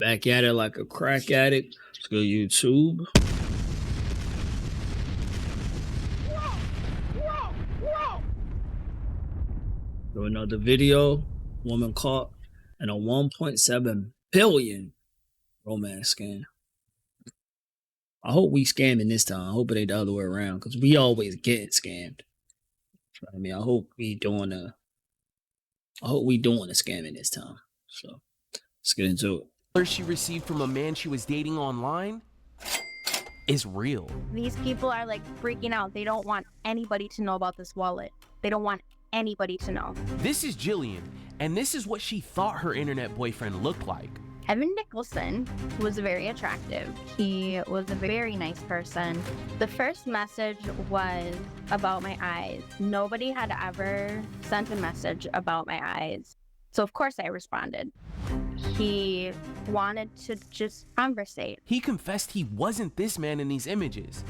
Back at it like a crack addict. Let's go YouTube. Do another video. Woman caught in a 1.7 billion romance scam. I hope we scamming this time. I hope it ain't the other way around, because we always get scammed. I mean, I hope we doing a scamming this time. So let's get into it. She received from a man she was dating online is real. These people are like freaking out. They don't want anybody to know about this wallet. They don't want anybody to know. This is Jillian, and this is what she thought her internet boyfriend looked like. Evan Nicholson was very attractive. He was a very nice person. The first message was about my eyes. Nobody had ever sent a message about my eyes. So of course I responded. He wanted to just conversate. He confessed he wasn't this man in these images.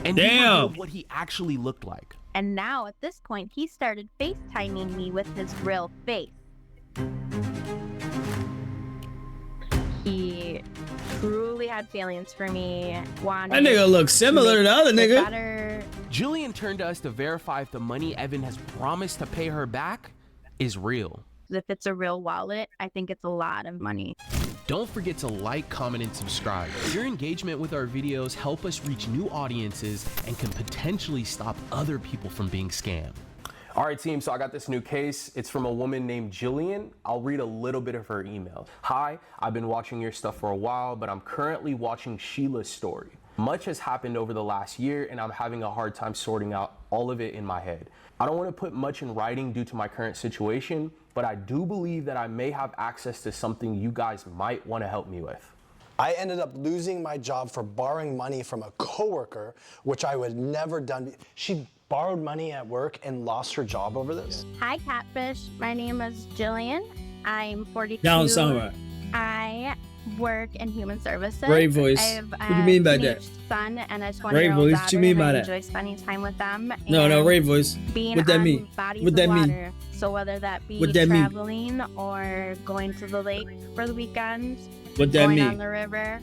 And Damn. he revealed what he actually looked like. And now at this point, he started FaceTiming me with his real face. He truly had feelings for me. That nigga looks similar to the other nigga. Better. Jillian turned to us to verify if the money Evan has promised to pay her back is real. If it's a real wallet, I think it's a lot of money. Don't forget to like, comment, and subscribe. Your engagement with our videos help us reach new audiences and can potentially stop other people from being scammed. All right, team, so I got this new case. It's from a woman named Jillian. I'll read a little bit of her email. Hi, I've been watching your stuff for a while, but I'm currently watching Sheila's story. Much has happened over the last year, and I'm having a hard time sorting out all of it in my head. I don't want to put much in writing due to my current situation, but I do believe that I may have access to something you guys might want to help me with. I ended up losing my job for borrowing money from a coworker, which I would never done. She borrowed money at work and lost her job over this. Hi, Catfish. My name is Jillian. I'm 42. Down somewhere. I work in human services. Great voice. I have What do you mean by that? teenage son and a Great 20-year-old voice. daughter. What you mean by and I that? enjoy spending time with them. No, Ray voice. Being What that on mean? bodies What that of mean? water. So whether that be What that mean? traveling or going to the lake for the weekend, What that going on mean? the river,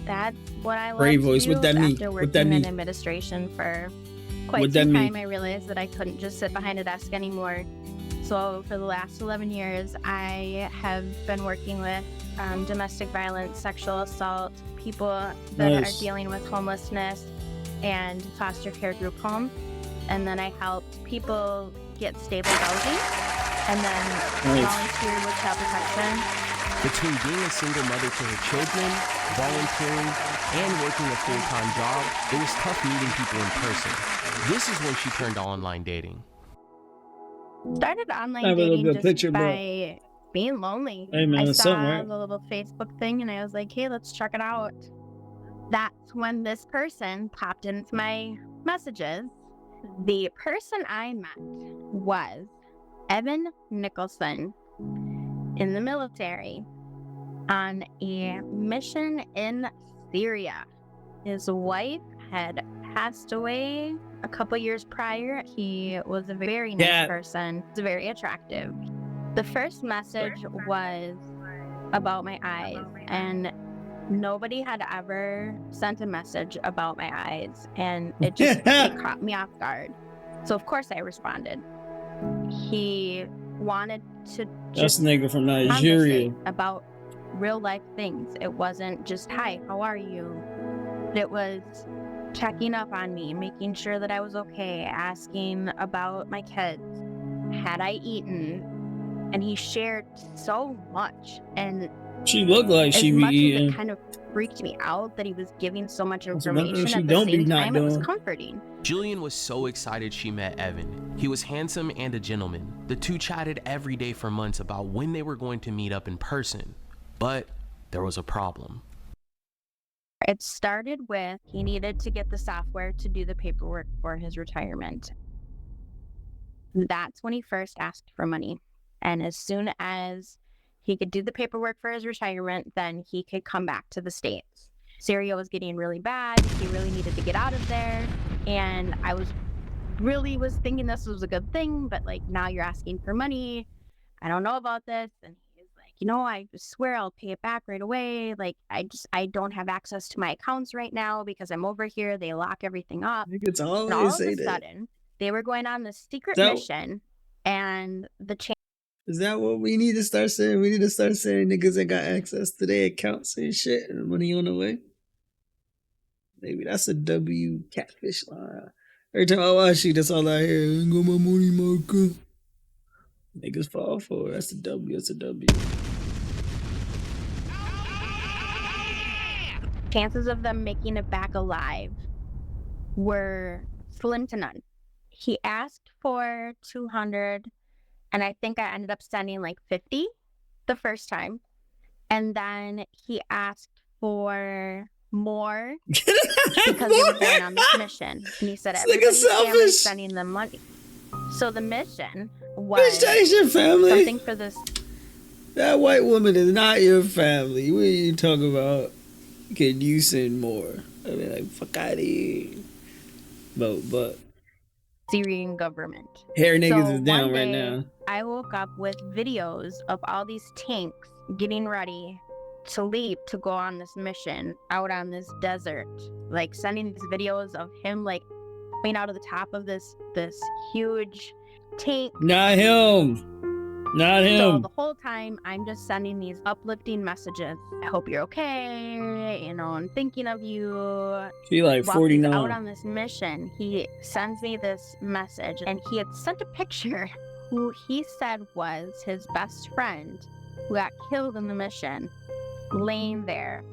that's what I love Ray to voice. do. What that mean? After What working that mean? in administration for quite What that some mean? time, I realized that I couldn't just sit behind a desk anymore. So for the last 11 years, I have been working with domestic violence, sexual assault, people that Nice. are dealing with homelessness and foster care group homes. And then I helped people get stable housing and then Nice. volunteer with child protection. Between being a single mother to her children, volunteering, and working a full-time job, it was tough meeting people in person. This is when she turned to online dating. Started online Have a little dating good just picture, bro. by being lonely. Hey, man, I it's saw something, right? the little Facebook thing and I was like, hey, let's check it out. That's when this person popped into my messages. The person I met was Evan Nicholson in the military on a mission in Syria. His wife had passed away a couple years prior. He was a very nice person. He was very attractive. The first message was about my eyes, and nobody had ever sent a message about my eyes, and it just it caught me off guard. So of course I responded. He wanted to That's just a nigga from Nigeria. conversate about real life things. It wasn't just, hi, how are you? It was checking up on me, making sure that I was okay, asking about my kids, had I eaten? And he shared so much. And She looked like as she be much as eating. it kind of freaked me out that he was giving so much That's one thing information, she at the don't be same not time, it was doing. comforting. Jillian was so excited she met Evan. He was handsome and a gentleman. The two chatted every day for months about when they were going to meet up in person. But there was a problem. It started with he needed to get the software to do the paperwork for his retirement. That's when he first asked for money. And as soon as he could do the paperwork for his retirement, then he could come back to the States. Syria was getting really bad. He really needed to get out of there. And I was thinking this was a good thing, but like, now you're asking for money. I don't know about this. And he was like, I swear I'll pay it back right away. Like, I don't have access to my accounts right now because I'm over here. They lock everything up. Niggas And all always of say a that. sudden, they were going on this secret So- mission, and the Is that what we need to start saying? We need to start saying niggas ain't got access to their accounts and shit and money on the way. Maybe that's a W catfish line. Every time I watch you, that's all I hear. Ain't got my money, my account. Niggas fall for it. That's a W. That's a W. chances of them making it back alive were slim to none. He asked for 200, and I think I ended up sending like 50 the first time. And then he asked for more because they were going on this mission. And he said This nigga everybody's selfish. family's sending them money. So the mission Bitch, was that ain't your family. something for this. That white woman is not your family. What are you talking about? Can you send more? I mean, like, fuck out of here. But Syrian government. hair niggas So is down one right day, now. I woke up with videos of all these tanks getting ready to leave to go on this mission out on this desert. Like sending these videos of him like coming out of the top of this huge tank. Not him. Not So him. the whole time I'm just sending these uplifting messages. I hope you're okay. I'm thinking of you. She like While he's 49. out on this mission, he sends me this message, and he had sent a picture who he said was his best friend who got killed in the mission, laying there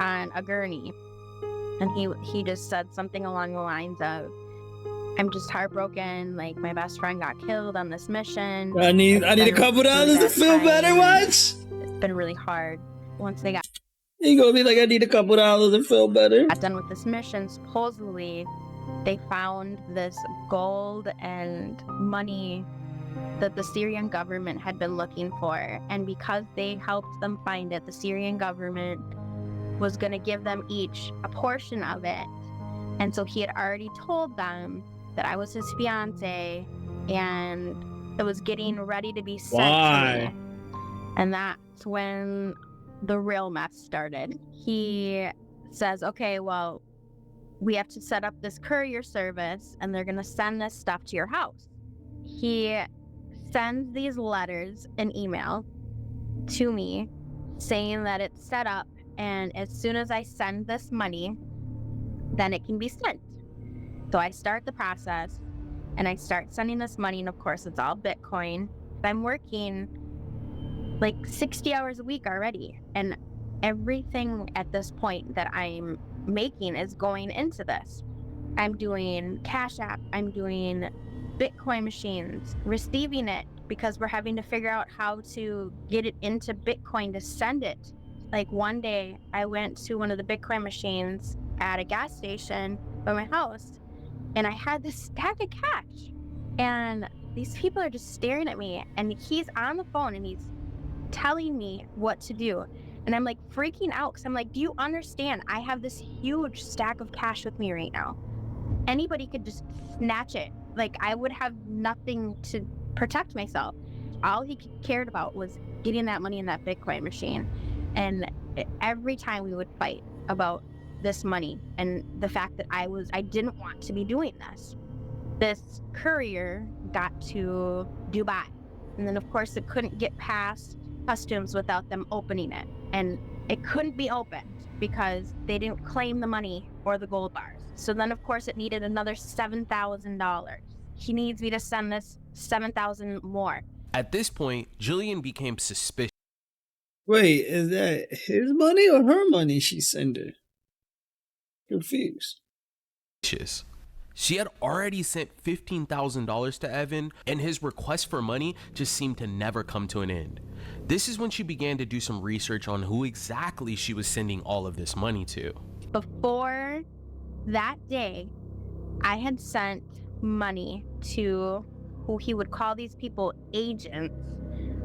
on a gurney. And he just said something along the lines of, I'm just heartbroken, like my best friend got killed on this mission. I need a couple dollars to feel better, watch. It's been really hard. Once they got You gonna be like, I need a couple dollars to feel better. done with this mission, supposedly they found this gold and money that the Syrian government had been looking for, and because they helped them find it, the Syrian government was going to give them each a portion of it. And so he had already told them that I was his fiance and it was getting ready to be sent Why? to me. And that's when the real mess started. He says, okay, well, we have to set up this courier service and they're going to send this stuff to your house. He sends these letters and email to me saying that it's set up, and as soon as I send this money, then it can be sent. So I start the process and I start sending this money, and of course it's all Bitcoin. I'm working like 60 hours a week already, and everything at this point that I'm making is going into this. I'm doing Cash App, I'm doing Bitcoin machines, receiving it because we're having to figure out how to get it into Bitcoin to send it. Like one day I went to one of the Bitcoin machines at a gas station by my house, and I had this stack of cash, and these people are just staring at me, and he's on the phone and he's telling me what to do. And I'm like freaking out because I'm like, do you understand? I have this huge stack of cash with me right now. Anybody could just snatch it. Like I would have nothing to protect myself. All he cared about was getting that money in that Bitcoin machine. And every time we would fight about this money and the fact that I didn't want to be doing this. This courier got to Dubai. And then of course it couldn't get past customs without them opening it. And it couldn't be opened because they didn't claim the money or the gold bars. So then of course it needed another $7,000. He needs me to send this $7,000 more. At this point, Jillian became suspicious. Wait, is that his money or her money she sent her? Confused. She had already sent $15,000 to Evan, and his request for money just seemed to never come to an end. This is when she began to do some research on who exactly she was sending all of this money to. Before that day, I had sent money to who he would call these people agents,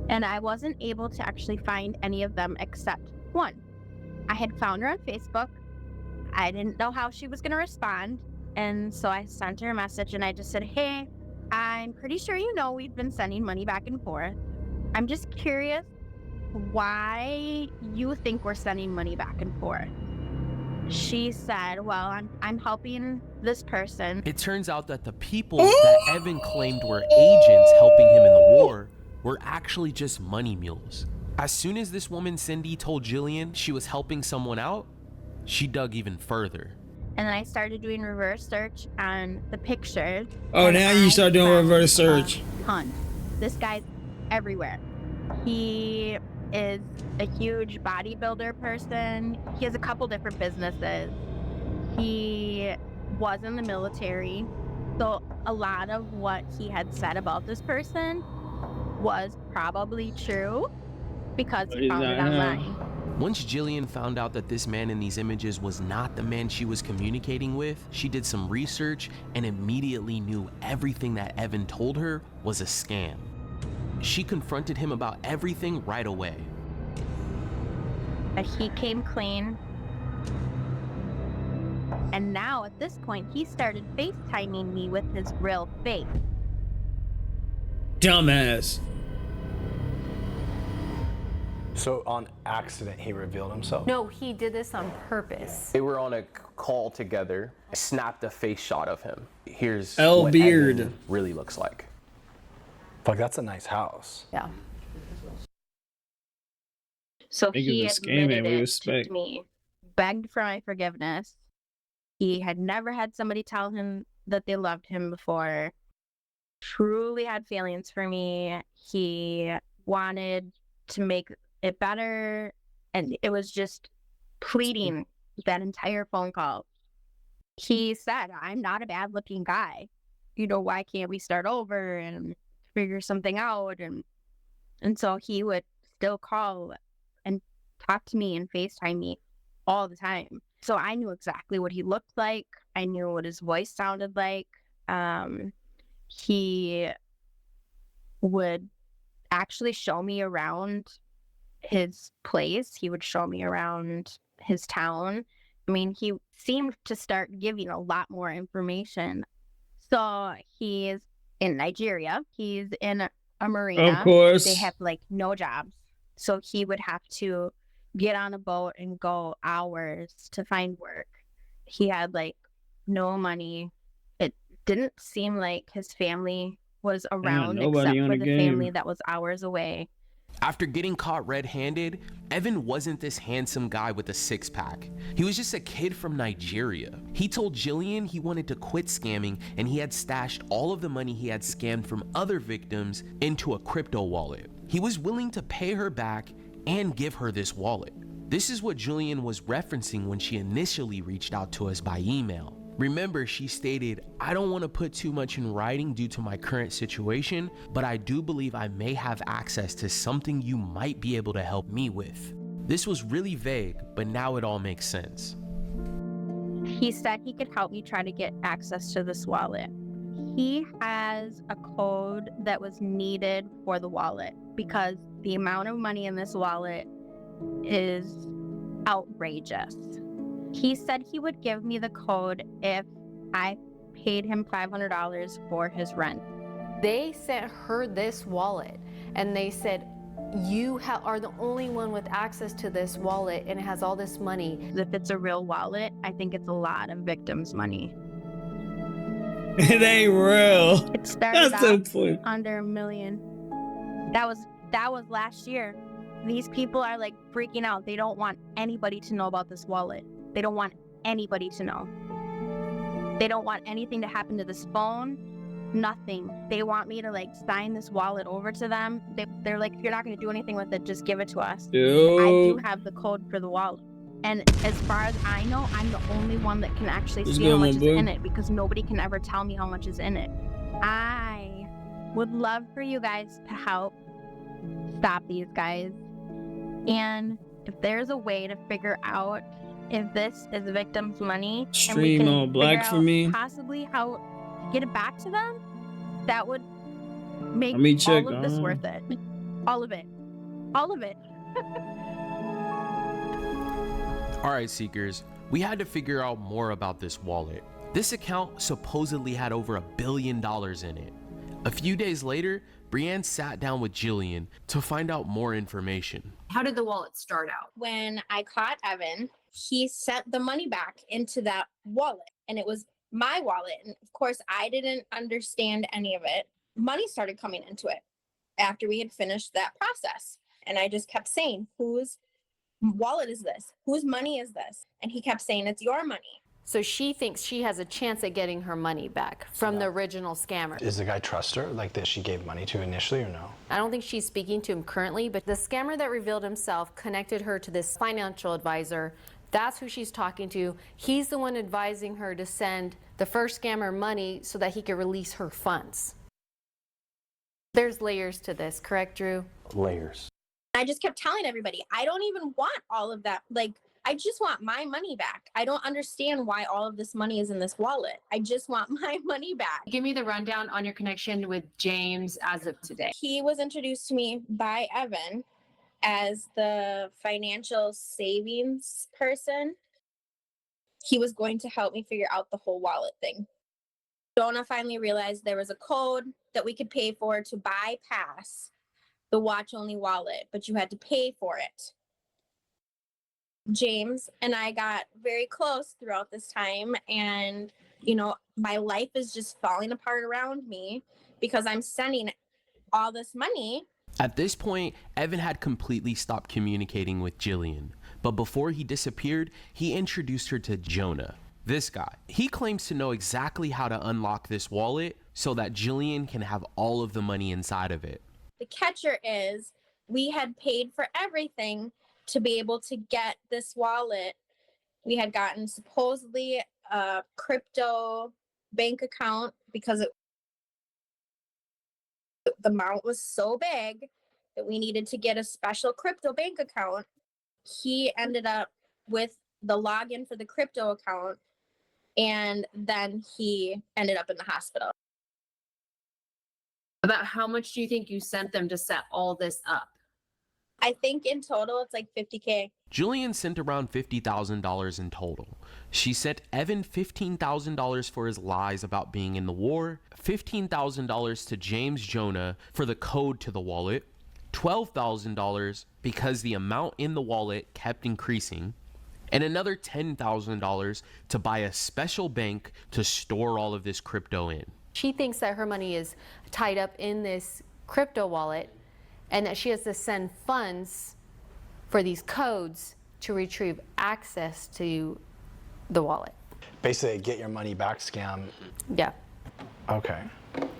and I wasn't able to actually find any of them except one. I had found her on Facebook. I didn't know how she was going to respond. And so I sent her a message and I just said, hey, I'm pretty sure you know we've been sending money back and forth. I'm just curious why you think we're sending money back and forth. She said, well, I'm helping this person. It turns out that the people that Evan claimed were agents helping him in the war were actually just money mules. As soon as this woman Cindy told Jillian she was helping someone out, she dug even further. And then I started doing reverse search on the pictures. Oh, and now you I start doing found reverse search. a ton. This guy's everywhere. He is a huge bodybuilder person. He has a couple different businesses. He was in the military. So a lot of what he had said about this person was probably true because he found it online. Once Jillian found out that this man in these images was not the man she was communicating with, she did some research and immediately knew everything that Evan told her was a scam. She confronted him about everything right away. But he came clean. And now at this point, he started FaceTiming me with his real face. Dumbass. So on accident, he revealed himself? No, he did this on purpose. They were on a call together. I snapped a face shot of him. Here's L what Beard Evan really looks like. Fuck, that's a nice house. Yeah. So Niggas he is scamming, admitted we it respect. to me, begged for my forgiveness. He had never had somebody tell him that they loved him before. Truly had feelings for me. He wanted to make it better, and it was just pleading that entire phone call. He said, I'm not a bad looking guy. You know, why can't we start over and figure something out? And so he would still call and talk to me and FaceTime me all the time. So I knew exactly what he looked like. I knew what his voice sounded like. He would actually show me around his place. He would show me around his town. I mean, he seemed to start giving a lot more information. So he's in Nigeria. He's in a marina. Of course. They have like no jobs. So he would have to get on a boat and go hours to find work. He had like no money. It didn't seem like his family was around except nobody on for the the family game. that was hours away. After getting caught red-handed, Evan wasn't this handsome guy with a six-pack. He was just a kid from Nigeria. He told Jillian he wanted to quit scamming, and he had stashed all of the money he had scammed from other victims into a crypto wallet. He was willing to pay her back and give her this wallet. This is what Jillian was referencing when she initially reached out to us by email. Remember, she stated, I don't want to put too much in writing due to my current situation, but I do believe I may have access to something you might be able to help me with. This was really vague, but now it all makes sense. He said he could help me try to get access to this wallet. He has a code that was needed for the wallet because the amount of money in this wallet is outrageous. He said he would give me the code if I paid him $500 for his rent. They sent her this wallet and they said, you are the only one with access to this wallet and it has all this money. If it's a real wallet, I think it's a lot of victims' money. It ain't real. It started That's so off funny. under $1 million. That was last year. These people are like freaking out. They don't want anybody to know about this wallet. They don't want anybody to know. They don't want anything to happen to this phone. Nothing. They want me to like sign this wallet over to them. They're like, if you're not going to do anything with it, just give it to us. I do Dude. have the code for the wallet. And as far as I know, I'm the only one that can actually What's see how going much on, is boo? in it because nobody can ever tell me how much is in it. I would love for you guys to help stop these guys. And if there's a way to figure out if this is the victim's money and we Stream can all black figure for out me. possibly how to get it back to them, that would make Let me check all of this on. worth it. All of it. All of it. Alright, Seekers, we had to figure out more about this wallet. This account supposedly had over $1 billion in it. A few days later, Brienne sat down with Jillian to find out more information. How did the wallet start out? When I caught Evan, he sent the money back into that wallet, and it was my wallet. And of course, I didn't understand any of it. Money started coming into it after we had finished that process. And I just kept saying, whose wallet is this? Whose money is this? And he kept saying, it's your money. So she thinks she has a chance at getting her money back from the original scammer. Does the guy trust her, like that she gave money to initially, or no? I don't think she's speaking to him currently, but the scammer that revealed himself connected her to this financial advisor. That's who she's talking to. He's the one advising her to send the first scammer money so that he could release her funds. There's layers to this, correct, Drew? Layers. I just kept telling everybody, I don't even want all of that. Like, I just want my money back. I don't understand why all of this money is in this wallet. I just want my money back. Give me the rundown on your connection with James as of today. He was introduced to me by Evan as the financial savings person. He was going to help me figure out the whole wallet thing. Donna finally realized there was a code that we could pay for to bypass the watch-only wallet, but you had to pay for it. James and I got very close throughout this time, and my life is just falling apart around me because I'm sending all this money. At this point, Evan had completely stopped communicating with Jillian, but before he disappeared, he introduced her to Jonah. This guy, he claims to know exactly how to unlock this wallet so that Jillian can have all of the money inside of it. The catcher is we had paid for everything to be able to get this wallet. We had gotten supposedly a crypto bank account because the amount was so big that we needed to get a special crypto bank account. He ended up with the login for the crypto account, and then he ended up in the hospital. About how much do you think you sent them to set all this up? I think in total it's like $50K. Jillian sent around $50,000 in total. She sent Evan $15,000 for his lies about being in the war, $15,000 to James Jonah for the code to the wallet, $12,000 because the amount in the wallet kept increasing, and another $10,000 to buy a special bank to store all of this crypto in. She thinks that her money is tied up in this crypto wallet and that she has to send funds for these codes to retrieve access to the wallet. Basically, a get your money back scam. Yeah. Okay.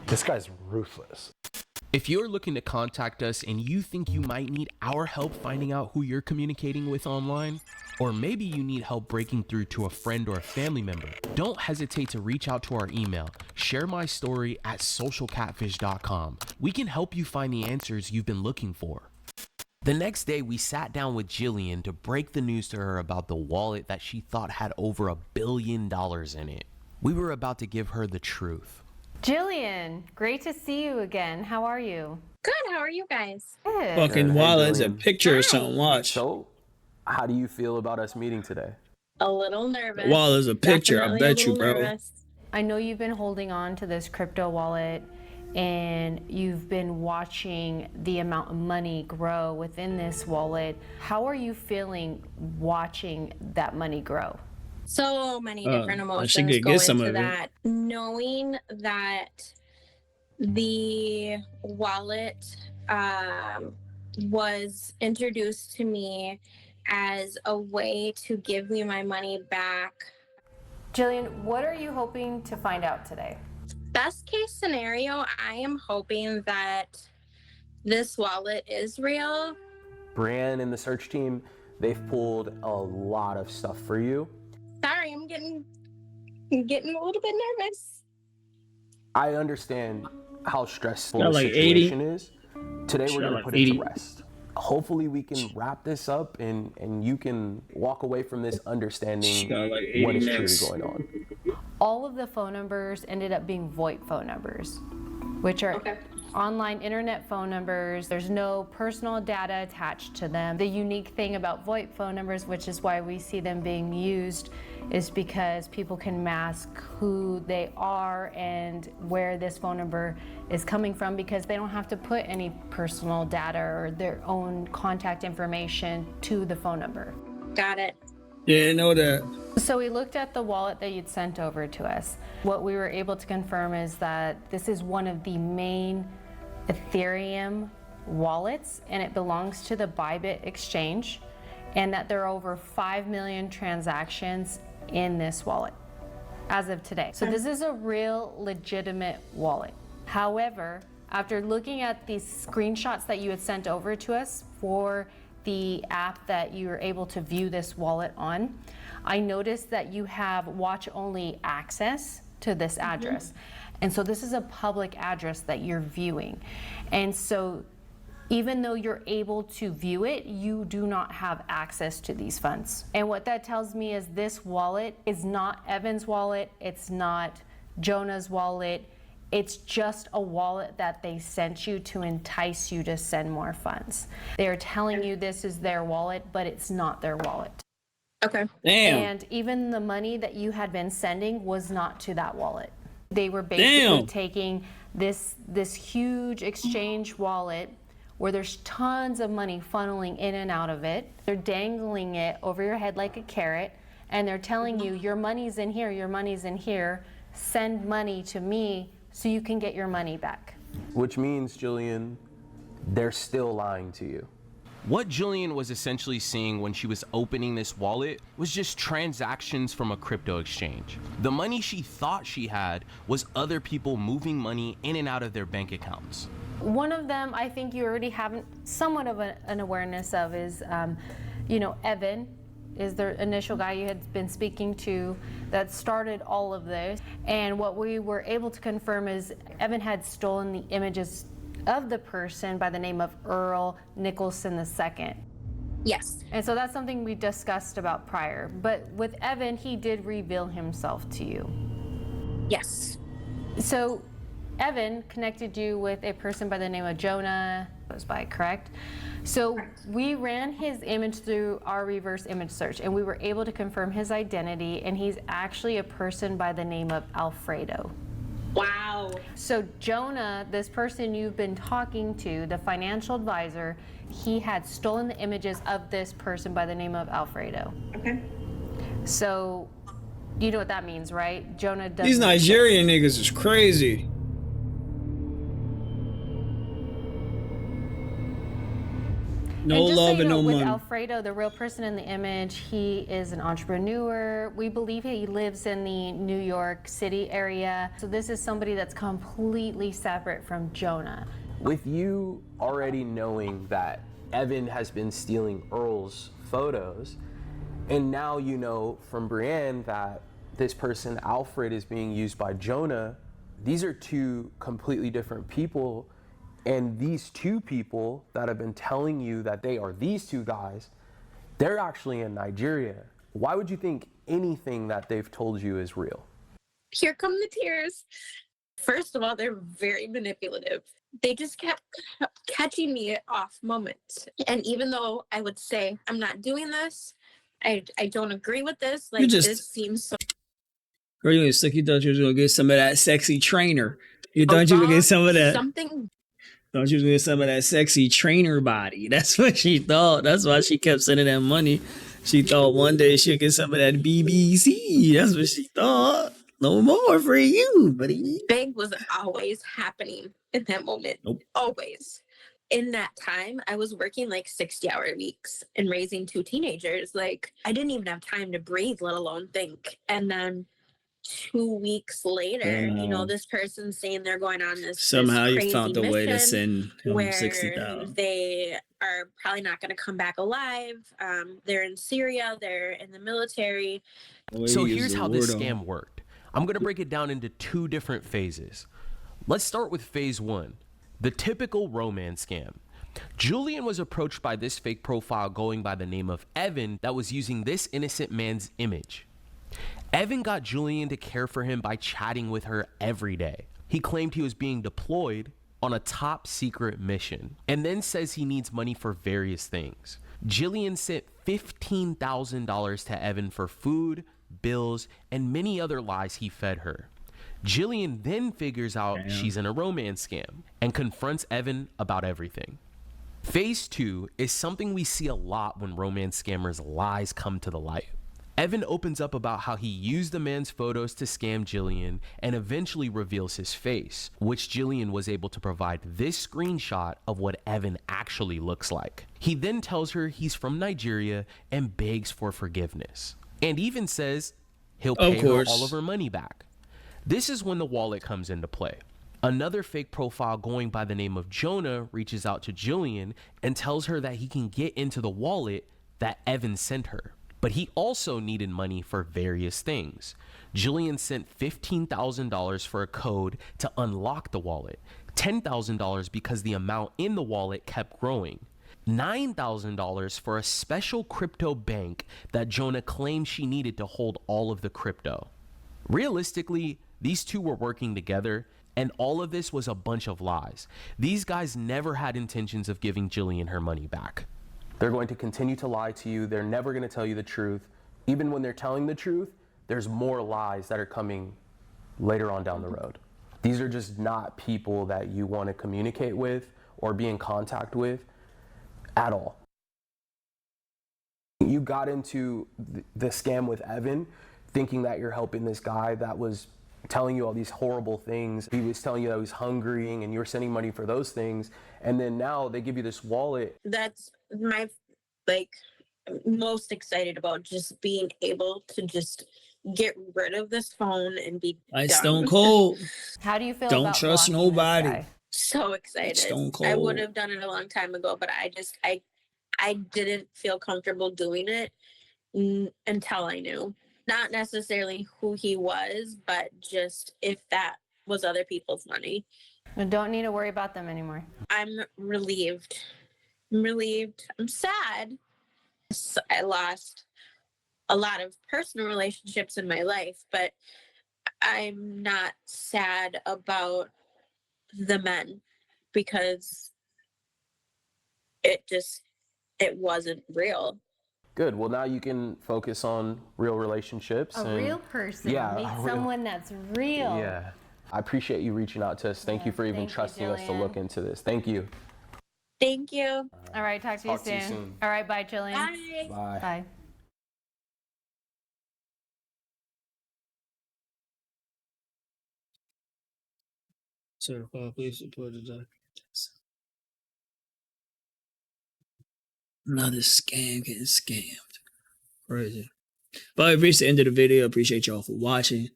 This guy's ruthless. If you're looking to contact us and you think you might need our help finding out who you're communicating with online, or maybe you need help breaking through to a friend or a family member, don't hesitate to reach out to our email, sharemystory@socialcatfish.com. We can help you find the answers you've been looking for. The next day, we sat down with Jillian to break the news to her about the wallet that she thought had over $1 billion in it. We were about to give her the truth. Jillian, great to see you again. How are you? Good, how are you guys? Good. Fucking Hey, wallet's a Jillian. picture or something. Watch. So, how do you feel about us meeting today? A little nervous. Wallet's a picture. I Definitely a bet you, little bro. nervous. I know you've been holding on to this crypto wallet and you've been watching the amount of money grow within this wallet. How are you feeling watching that money grow? So many different I emotions should go get some into of it. that. Knowing that the wallet was introduced to me as a way to give me my money back. Jillian, what are you hoping to find out today? Best case scenario, I am hoping that this wallet is real. Brienne and the search team, they've pulled a lot of stuff for you. Sorry, I'm getting a little bit nervous. I understand how stressful Got the like situation is. Today She we're got gonna like put it 80. to rest. Hopefully we can wrap this up and you can walk away from this She understanding got like what 80 is next. truly going on. All of the phone numbers ended up being VoIP phone numbers, which are online internet phone numbers. There's no personal data attached to them. The unique thing about VoIP phone numbers, which is why we see them being used, is because people can mask who they are and where this phone number is coming from, because they don't have to put any personal data or their own contact information to the phone number. Got it. Didn't know that. So we looked at the wallet that you'd sent over to us. What we were able to confirm is that this is one of the main Ethereum wallets, and it belongs to the Bybit exchange, and that there are over 5 million transactions in this wallet as of today. So this is a real legitimate wallet. However, after looking at these screenshots that you had sent over to us for the app that you were able to view this wallet on, I noticed that you have watch-only access to this address. And so this is a public address that you're viewing. And so even though you're able to view it, you do not have access to these funds. And what that tells me is this wallet is not Evan's wallet, it's not Jonah's wallet, it's just a wallet that they sent you to entice you to send more funds. They're telling you this is their wallet, but it's not their wallet. Okay. Damn. And even the money that you had been sending was not to that wallet. They were basically taking this huge exchange wallet where there's tons of money funneling in and out of it. They're dangling it over your head like a carrot, and they're telling you, your money's in here, your money's in here, send money to me so you can get your money back. Which means, Jillian, they're still lying to you. What Jillian was essentially seeing when she was opening this wallet was just transactions from a crypto exchange. The money she thought she had was other people moving money in and out of their bank accounts. One of them I think you already have somewhat of an awareness of is, Evan is the initial guy you had been speaking to that started all of this. And what we were able to confirm is Evan had stolen the images of the person by the name of Earl Nicholson II. Yes. And so that's something we discussed about prior. But with Evan, he did reveal himself to you. Yes. So Evan connected you with a person by the name of Jonah, goes by, correct? So we ran his image through our reverse image search, and we were able to confirm his identity, and he's actually a person by the name of Alfredo. Wow. So Jonah, this person you've been talking to, the financial advisor, he had stolen the images of this person by the name of Alfredo. Okay. So you know what that means, right? Jonah doesn't. These Nigerian niggas is crazy. No and love and no with money. Alfredo, the real person in the image, he is an entrepreneur. We believe he lives in the New York City area. So this is somebody that's completely separate from Jonah. With you already knowing that Evan has been stealing Earl's photos, and now you know from Brienne that this person, Alfred, is being used by Jonah, these are two completely different people. And these two people that have been telling you that they are these two guys, they're actually in Nigeria. Why would you think anything that they've told you is real? Here come the tears. First of all, they're very manipulative. They just kept catching me off moments. And even though I would say, I'm not doing this, I don't agree with this, like this seems so. Girl, you thought you was gonna get some of that sexy trainer. You thought you would get some of that. Something. Thought she was gonna get some of that sexy trainer body. That's what she thought. That's why she kept sending that money. She thought one day she'd get some of that BBC. That's what she thought. No more for you, buddy. Big was always happening in that moment. Nope. Always. In that time, I was working like 60-hour weeks and raising two teenagers. Like, I didn't even have time to breathe, let alone think. And then 2 weeks later, this person's saying they're going on this Somehow this you crazy found a way to mission send him where 60,000. they are probably not going to come back alive. They're in Syria. They're in the military. So here's how this scam worked. I'm going to break it down into two different phases. Let's start with phase one, the typical romance scam. Julian was approached by this fake profile going by the name of Evan that was using this innocent man's image. Evan got Julian to care for him by chatting with her every day. He claimed he was being deployed on a top secret mission and then says he needs money for various things. Jillian sent $15,000 to Evan for food, bills, and many other lies he fed her. Jillian then figures out she's in a romance scam and confronts Evan about everything. Phase 2 is something we see a lot when romance scammers' lies come to the light. Evan opens up about how he used the man's photos to scam Jillian and eventually reveals his face, which Jillian was able to provide this screenshot of what Evan actually looks like. He then tells her he's from Nigeria and begs for forgiveness, and even says he'll pay her all of her money back. This is when the wallet comes into play. Another fake profile going by the name of Jonah reaches out to Jillian and tells her that he can get into the wallet that Evan sent her. But he also needed money for various things. Jillian sent $15,000 for a code to unlock the wallet, $10,000 because the amount in the wallet kept growing, $9,000 for a special crypto bank that Jonah claimed she needed to hold all of the crypto. Realistically, these two were working together, and all of this was a bunch of lies. These guys never had intentions of giving Jillian her money back. They're going to continue to lie to you. They're never going to tell you the truth. Even when they're telling the truth, there's more lies that are coming later on down the road. These are just not people that you want to communicate with or be in contact with at all. You got into the scam with Evan thinking that you're helping this guy that was telling you all these horrible things. He was telling you that he was hungry and you were sending money for those things. And then now they give you this wallet. That's my most excited about, just being able to just get rid of this phone and be Like done. Stone Cold. How do you feel Don't about trust blocking this nobody. guy? So excited. Stone Cold. I would have done it a long time ago, but I didn't feel comfortable doing it until I knew. Not necessarily who he was, but just if that was other people's money. You don't need to worry about them anymore. I'm relieved. I'm sad. I lost a lot of personal relationships in my life, but I'm not sad about the men because it wasn't real. Good. Well, now you can focus on real relationships. A real person. Yeah, Meet someone that's real. Yeah. I appreciate you reaching out to us. Thank you for even trusting us to look into this. Thank you. Thank you. All right, talk to you soon. All right, bye, Jillian. Bye. Bye. Bye. Certified police report the documents. Another scam getting scammed. Crazy. But we've reached the end of the video. Appreciate y'all for watching.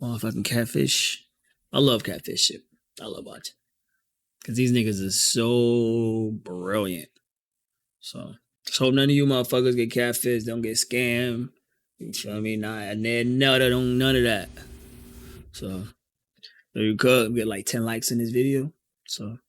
Motherfucking catfish. I love catfish shit. I love watching. Because these niggas are so brilliant. So, just hope none of you motherfuckers get catfish. Don't get scammed. You feel me? None of that. So, if you could get like 10 likes in this video. So,